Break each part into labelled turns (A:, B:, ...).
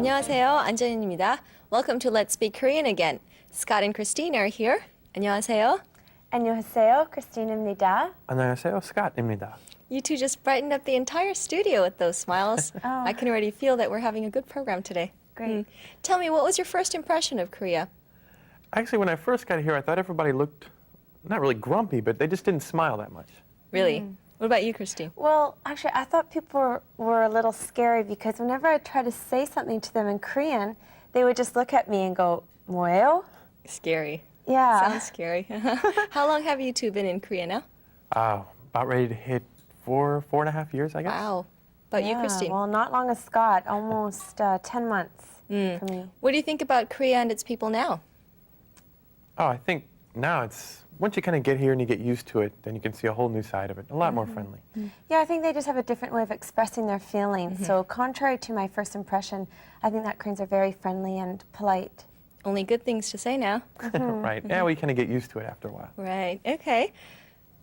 A: 안녕하세요. 안전인입니다. Welcome to Let's Speak Korean again. Scott and Christine are here. 안녕하세요.
B: 안녕하세요. 크리스틴입니다.
C: 안녕하세요. Scott입니다.
A: You two just brightened up the entire studio with those smiles. I can already feel that we're having a good program today.
B: Great.
A: Tell me, what was your first impression of Korea?
C: Actually, when I first got here, I thought everybody looked not really grumpy, but they just didn't smile that much.
A: Really? What about you, Christine?
B: Well, actually, I thought people were a little scary because whenever I tried to say something to them in Korean, they would just look at me and go, 뭐예요?
A: Scary.
B: Yeah.
A: Sounds scary. How long have you two been in Korea now?
C: About ready to hit four and a half years, I guess.
A: Wow. About you,
B: Yeah,
A: Christine?
B: well, not long as Scott, almost 10 months for me.
A: What do you think about Korea and its people now?
C: Oh, I think now once you kind of get here and you get used to it, then you can see a whole new side of it. A lot more friendly.
B: Yeah, I think they just have a different way of expressing their feelings. So contrary to my first impression, I think that Koreans are very friendly and polite.
A: Only good things to say now.
C: Right. Yeah, we kind of get used to it after a while.
A: Right, okay.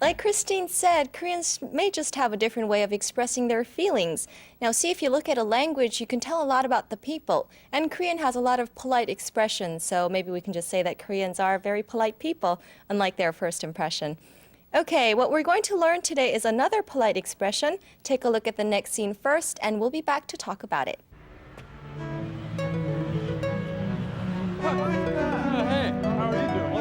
A: Like Christine said, Koreans may just have a different way of expressing their feelings. Now, see, if you look at a language, you can tell a lot about the people. And Korean has a lot of polite expressions, so maybe we can just say that Koreans are very polite people, unlike their first impression. Okay, what we're going to learn today is another polite expression. Take a look at the next scene first, and we'll be back to talk about it.
C: Hey, how are you doing?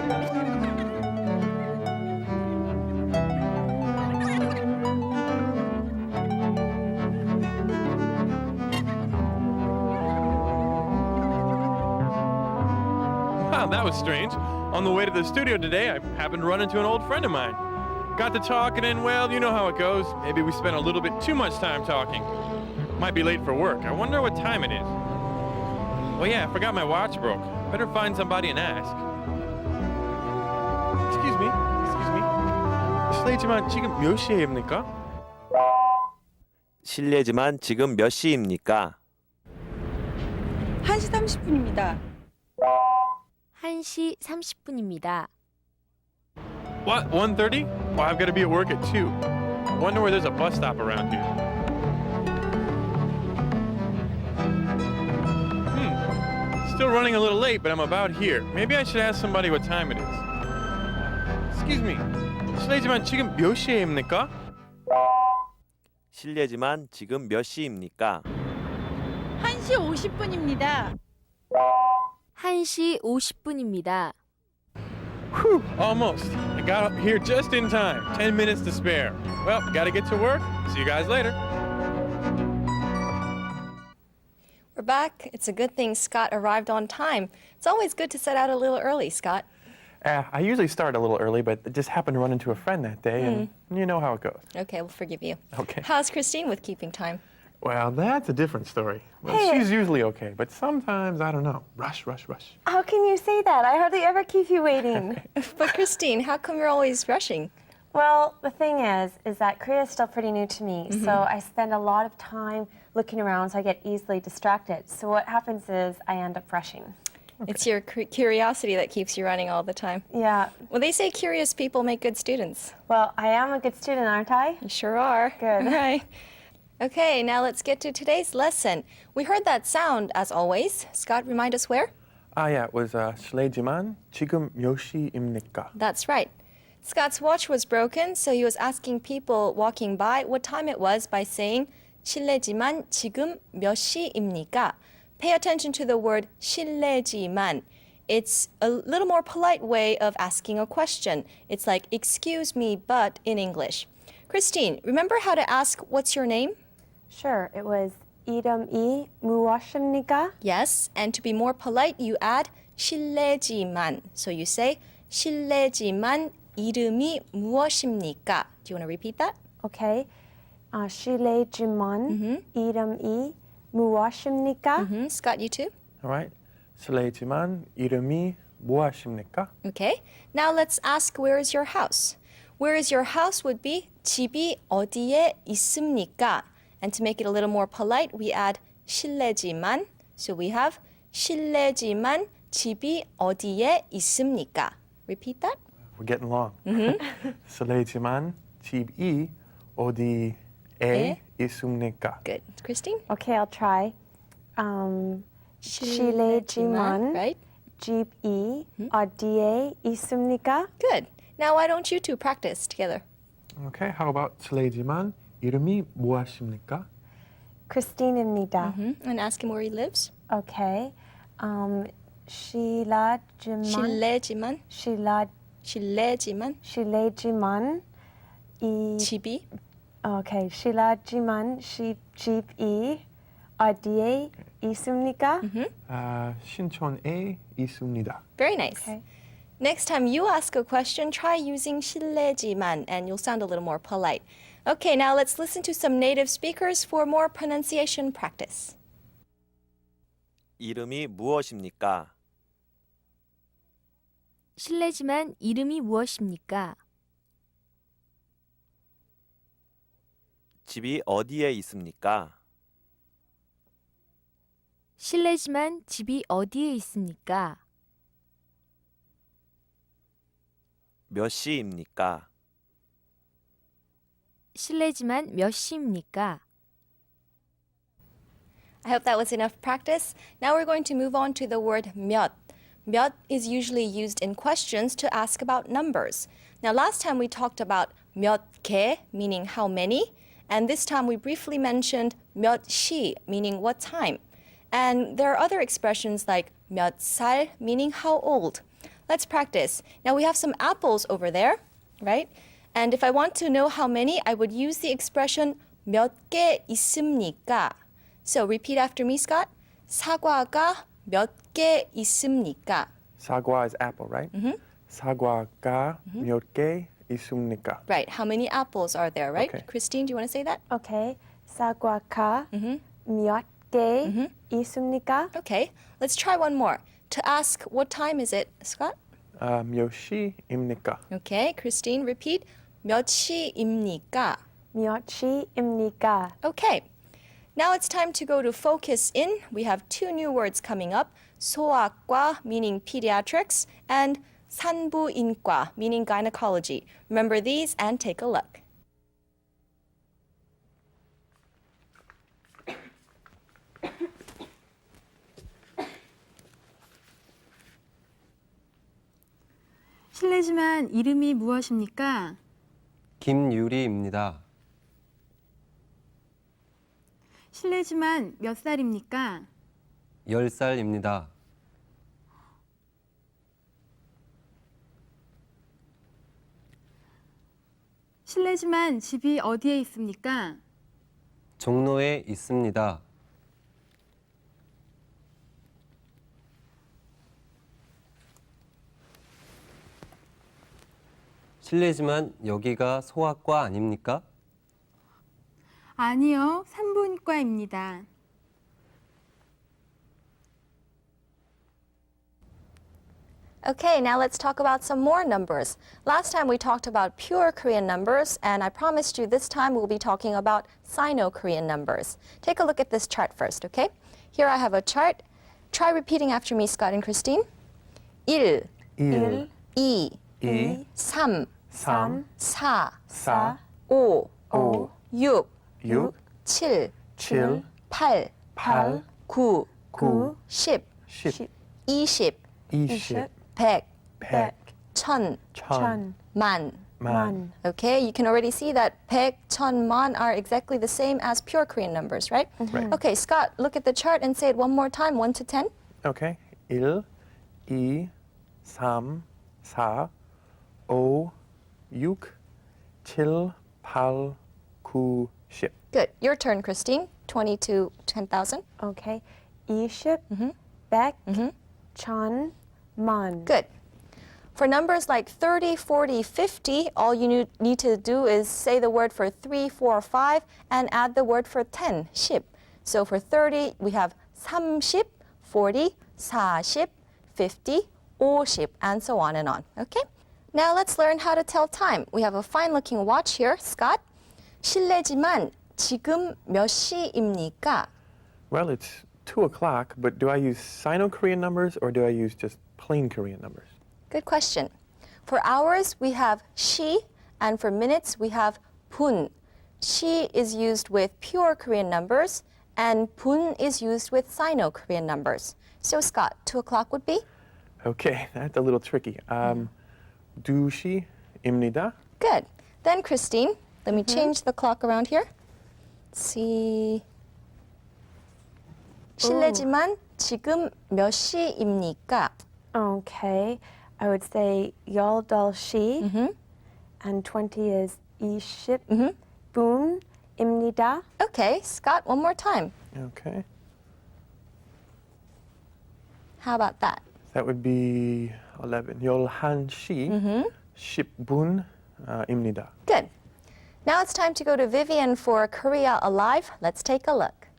C: Wow, that was strange. On the way to the studio today, I happened to run into an old friend of mine. Got to talking and, well, you know how it goes. Maybe we spent a little bit too much time talking. Might be late for work. I wonder what time it is. Oh yeah, I forgot my watch broke. Better find somebody and ask. Excuse me. 실례지만 지금 몇 시입니까?
D: 실례지만 지금 몇 시입니까?
E: 1시 30분입니다.
F: 1시 30분입니다.
C: What? 1:30? Well, I've got to be at work at 2. Wonder where there's a bus stop around here. Still running a little late, but I'm about here. Maybe I should ask somebody what time it is. Excuse me. 실례지만 지금 몇 시입니까?
D: 실례지만 지금 몇 시입니까?
E: 1시 50분입니다.
F: 1시 50분입니다.
C: Whew, almost. I got here just in time. 10 minutes to spare. Well, gotta get to work. See you guys later.
A: We're back. It's a good thing Scott arrived on time. It's always good to set out a little early, Scott.
C: I usually start a little early, but it just happened to run into a friend that day, and you know how it goes.
A: Okay, we'll forgive you.
C: Okay.
A: How's Christine with keeping time?
C: Well, that's a different story. Well,
B: Hey.
C: she's usually okay, but sometimes, I don't know, rush.
B: How can you say that? I hardly ever keep you waiting.
A: But Christine, how come you're always rushing?
B: Well, the thing is that Korea is still pretty new to me, so I spend a lot of time looking around, so I get easily distracted. So what happens is I end up rushing.
A: It's your curiosity that keeps you running all the time.
B: Yeah.
A: Well, they say curious people make good students.
B: Well, I am a good student, aren't I?
A: You sure are.
B: Good.
A: Right. Okay, now let's get to today's lesson. We heard that sound, as always. Scott, remind us where?
C: Yeah, it was 실례지만 지금 몇 시입니까?
A: That's right. Scott's watch was broken, so he was asking people walking by what time it was by saying 실례지만 지금 몇 시입니까? Pay attention to the word 실례지만. It's a little more polite way of asking a question. It's like, excuse me, but in English. Christine, remember how to ask, what's your name?
B: Sure, it was 이름이 무엇입니까?
A: Yes, and to be more polite, you add 실례지만. So you say 실례지만 이름이 무엇입니까? Do you want to repeat that?
B: Okay. 실례지만 이름이 무엇입니까?
A: Scott, you too?
C: All right. 실례지만 이름이 무엇입니까?
A: Okay. Now let's ask, where is your house? Where is your house would be 집이 어디에 있습니까? And to make it a little more polite, we add 실례지만. So we have 실례지만 집이 어디에 있습니까? Repeat that.
C: We're getting long. 실례지만 집이 어디에 있습니까?
A: Good. Christine?
B: Okay, I'll try. 실례지만
A: right?
B: 집이 어디에 있습니까?
A: Good. Now why don't you two practice together?
C: Okay, how about 실례지만 이름이 무엇입니까?
B: 크리스틴입니다.
A: And ask him where he lives.
B: Okay. 실례지만
A: 실례지만
B: 이
A: 집이
B: Okay. 실례지만 집이 어디에 있습니까?
C: 신촌에 있습니다.
A: Very nice.
B: Okay.
A: Next time you ask a question, try using 실례지만 and you'll sound a little more polite. Okay, now let's listen to some native speakers for more pronunciation practice.
D: 이름이 무엇입니까?
F: 실례지만 이름이 무엇입니까?
D: 집이 어디에 있습니까?
F: 실례지만 집이 어디에 있습니까?
D: 몇 시입니까?
F: 실례지만 몇 시입니까?
A: I hope that was enough practice. Now we're going to move on to the word 몇. 몇 is usually used in questions to ask about numbers. Now last time we talked about 몇 개, meaning how many, and this time we briefly mentioned 몇 시, meaning what time. And there are other expressions like 몇 살, meaning how old. Let's practice. Now we have some apples over there, right? And if I want to know how many, I would use the expression 몇 개 있습니까? So repeat after me, Scott. 사과가 몇 개 있습니까?
C: 사과 is apple, right? 사과가 몇 개 있습니까?
A: Right. How many apples are there, right?
C: Okay.
A: Christine, do you want to say that?
B: Okay. 사과가 몇 개 있습니까?
A: Okay. Let's try one more. To ask what time is it, Scott?
C: 몇 시입니까?
A: Okay. Christine, repeat. 몇 시입니까?
B: 몇 시입니까?
A: Okay. Now it's time to go to focus in. We have two new words coming up. 소아과, meaning pediatrics, and 산부인과, meaning gynecology. Remember these and take a look.
E: 실례지만 이름이 무엇입니까?
G: 김유리입니다.
E: 실례지만 몇 살입니까?
G: 10살입니다.
E: 실례지만 집이 어디에 있습니까?
G: 종로에 있습니다. 실례지만 여기가 소아과 아닙니까?
E: 아니요, 산부인과입니다.
A: Okay, now let's talk about some more numbers. Last time we talked about pure Korean numbers, and I promised you this time we'll be talking about Sino-Korean numbers. Take a look at this chart first, okay? Here I have a chart. Try repeating after me, Scott and Christine. 1,
C: 1,
A: 2,
C: 2,
A: 3,
C: 3,
A: 4,
C: 4,
A: 5,
C: 5,
A: 6,
C: 6,
A: 7,
C: 7,
A: 8,
C: 8,
A: 9,
C: 9,
A: 10,
C: 10,
A: 20,
C: 20,
A: 100,
C: 100,
A: 1000,
C: 1000,
A: 만.
C: 만.
A: Okay, you can already see that 100, 1000, man are exactly the same as pure Korean numbers, right?
C: Right.
A: Okay, Scott, look at the chart and say it one more time, 1 to 10.
C: Okay. 1, 2, 3, 4, 5, 6, 7, 8, 9, 10.
A: Good. Your turn, Christine. 20 to 10,000.
B: Okay. 20, 100, 1000, 만.
A: Good. For numbers like 30, 40, 50, all you need to do is say the word for 3, 4, 5 and add the word for 10, 10. So for 30, we have 30, 40, 40, 50, 50, and so on and on. Okay? Now let's learn how to tell time. We have a fine-looking watch here. Scott, 실례지만 지금 몇 시입니까?
C: Well, it's 2 o'clock, but do I use Sino-Korean numbers or do I use just plain Korean numbers?
A: Good question. For hours, we have 시, and for minutes, we have 분. 시 is used with pure Korean numbers, And 분 is used with Sino-Korean numbers. So Scott, 2 o'clock would be?
C: Okay, that's a little tricky. 2시입니다.
A: Good. Then Christine, let me change the clock around here. Let's see. 실례지만 지금 몇 시입니까?
B: Okay, I would say 8시 and 20 is 20분입니다.
A: Okay, Scott, one more time.
C: Okay.
A: How about that?
C: That would be 11. 11시 10분입니다.
A: Good. Now it's time to go to Vivian for Korea Alive. Let's take a look.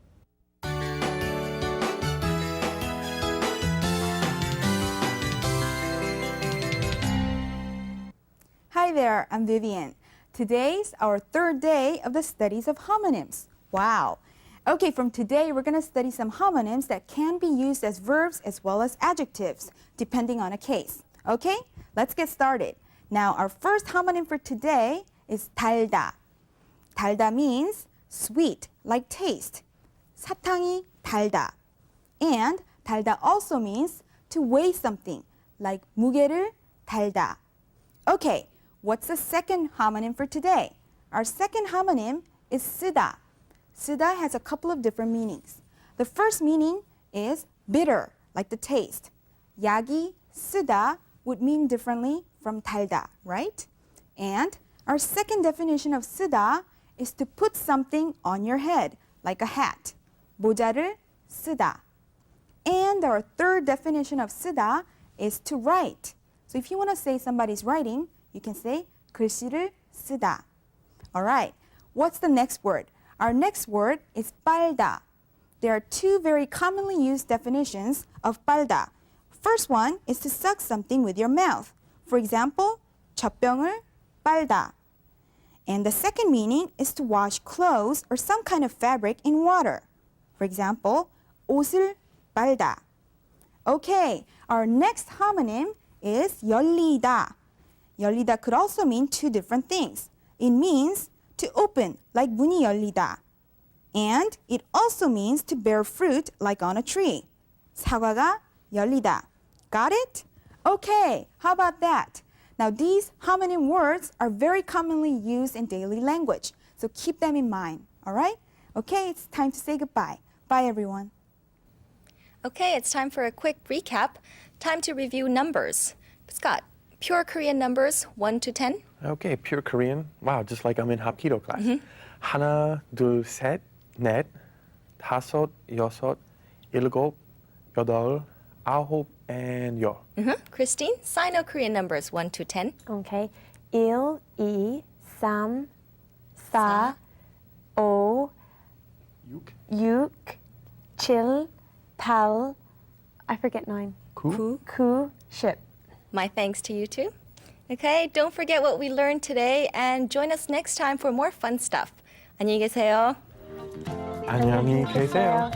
E: Hi there, I'm Vivian. Today's our third day of the studies of homonyms. Wow. Okay, from today we're going to study some homonyms that can be used as verbs as well as adjectives, depending on a case. Okay, let's get started. Now, our first homonym for today is 달다. 달다 means sweet, like taste. 사탕이 달다. And 달다 also means to weigh something, like 무게를 달다. Okay, what's the second homonym for today? Our second homonym is 쓰다. 쓰다 has a couple of different meanings. The first meaning is bitter, like the taste. 약이 쓰다 would mean differently from 달다, right? And our second definition of 쓰다 is to put something on your head, like a hat. 모자를 쓰다. And our third definition of 쓰다 is to write. So if you want to say somebody's writing, you can say 글씨를 쓰다. All right, what's the next word? Our next word is 빨다. There are two very commonly used definitions of 빨다. First one is to suck something with your mouth. For example, 젖병을 빨다. And the second meaning is to wash clothes or some kind of fabric in water. For example, 옷을 빨다. Okay, our next homonym is 열리다. 열리다 could also mean two different things. It means to open, like 문이 열리다. And it also means to bear fruit, like on a tree. 사과가 열리다. Got it? Okay, how about that? Now, these homonym words are very commonly used in daily language, so keep them in mind, all right? Okay, it's time to say goodbye. Bye, everyone.
A: Okay, it's time for a quick recap. Time to review numbers. Scott, pure Korean numbers 1 to 10.
C: Okay, pure Korean. Wow, just like I'm in Hapkido class. 하나, 둘, 셋, 넷, 다섯, 여섯, 일곱, 여덟, 아홉, and 열.
A: Christine, Sino-Korean numbers 1 to 10.
B: Okay, 1, 2, 3, 4, 5, 6, 7, 8, I forget 9.
C: 구,
B: 9, 10.
A: My thanks to you too. Okay, don't forget what we learned today and join us next time for more fun stuff. 안녕히 계세요.
C: 안녕히 계세요.